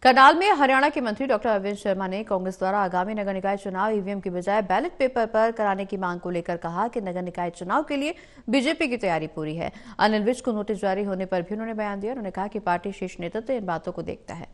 करनाल में हरियाणा के मंत्री डॉक्टर अरविंद शर्मा ने कांग्रेस द्वारा आगामी नगर निकाय चुनाव ईवीएम की बजाय बैलेट पेपर पर कराने की मांग को लेकर कहा कि नगर निकाय चुनाव के लिए बीजेपी की तैयारी पूरी है। अनिल विज को नोटिस जारी होने पर भी उन्होंने बयान दिया। उन्होंने कहा कि पार्टी शीर्ष नेतृत्व इन बातों को देखता है।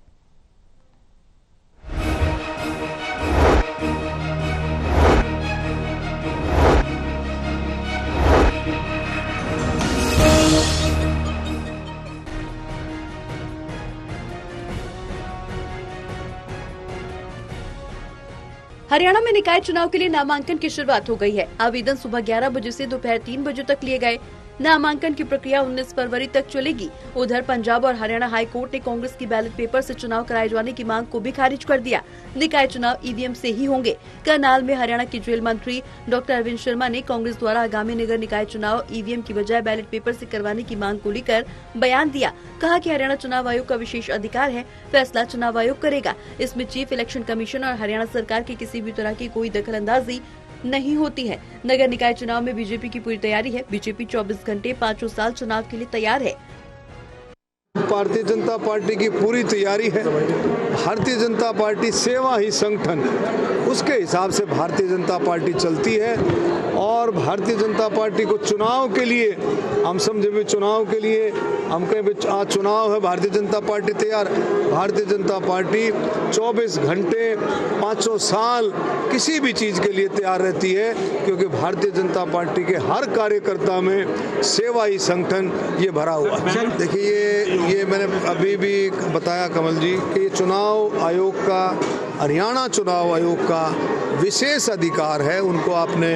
हरियाणा में निकाय चुनाव के लिए नामांकन की शुरुआत हो गई है। आवेदन सुबह 11 बजे से दोपहर 3 बजे तक लिए गए। नामांकन की प्रक्रिया 19 फरवरी तक चलेगी। उधर पंजाब और हरियाणा हाई कोर्ट ने कांग्रेस की बैलेट पेपर से चुनाव कराए जाने की मांग को भी खारिज कर दिया। निकाय चुनाव ईवीएम से ही होंगे। करनाल में हरियाणा के जेल मंत्री डॉक्टर अरविंद शर्मा ने कांग्रेस द्वारा आगामी नगर निकाय चुनाव ईवीएम की बजाय बैलेट पेपर से करवाने की मांग को लेकर बयान दिया। कहा कि हरियाणा चुनाव आयोग का विशेष अधिकार है, फैसला चुनाव आयोग करेगा। इसमें चीफ इलेक्शन कमीशन और हरियाणा सरकार की किसी भी तरह की कोई दखलंदाजी नहीं होती है। नगर निकाय चुनाव में बीजेपी की पूरी तैयारी है। बीजेपी 24 घंटे 5 साल चुनाव के लिए तैयार है। भारतीय जनता पार्टी की पूरी तैयारी है। भारतीय जनता पार्टी सेवा ही संगठन, उसके हिसाब से भारतीय जनता पार्टी चलती है और भारतीय जनता पार्टी को चुनाव के लिए हम समझे भी चुनाव के लिए हम कहें भी आज चुनाव है, भारतीय जनता पार्टी तैयार। भारतीय जनता पार्टी 24 घंटे 5 साल किसी भी चीज़ के लिए तैयार रहती है, क्योंकि भारतीय जनता पार्टी के हर कार्यकर्ता में सेवा ही संगठन ये भरा हुआ है। देखिए ये मैंने अभी भी बताया कमल जी कि चुनाव आयोग का, हरियाणा चुनाव आयोग का विशेष अधिकार है, उनको आपने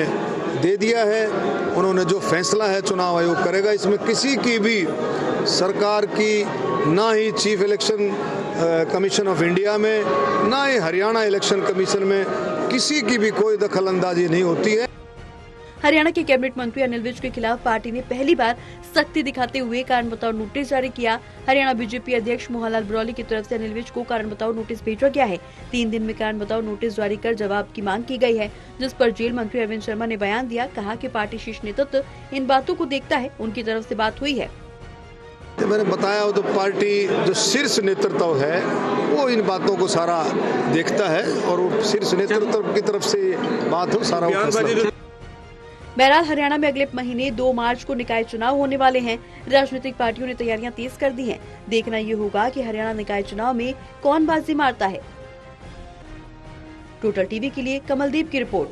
दे दिया है। उन्होंने जो फैसला है चुनाव आयोग करेगा। इसमें किसी की भी सरकार की, ना ही chief election commission of India में, ना ही हरियाणा इलेक्शन कमीशन में किसी की भी कोई दखल अंदाजी नहीं होती है। हरियाणा के कैबिनेट मंत्री अनिल विज के खिलाफ पार्टी ने पहली बार सख्ती दिखाते हुए कारण बताओ नोटिस जारी किया। हरियाणा बीजेपी अध्यक्ष मोहनलाल ब्रौली की तरफ से अनिल विज को कारण बताओ नोटिस भेजा गया है। 3 दिन में कारण बताओ नोटिस जारी कर जवाब की मांग की गई है, जिस पर जेल मंत्री अरविंद शर्मा ने बयान दिया। कहा कि पार्टी शीर्ष नेतृत्व इन बातों को देखता है, उनकी तरफ से बात हुई है। मैंने बताया तो पार्टी जो शीर्ष नेतृत्व है वो इन बातों को सारा देखता है और शीर्ष नेतृत्व की तरफ से बात हो सारा। बहरहाल हरियाणा में अगले महीने 2 मार्च को निकाय चुनाव होने वाले हैं। राजनीतिक पार्टियों ने तैयारियां तेज कर दी हैं। देखना ये होगा कि हरियाणा निकाय चुनाव में कौन बाजी मारता है। टोटल टीवी के लिए कमलदीप की रिपोर्ट।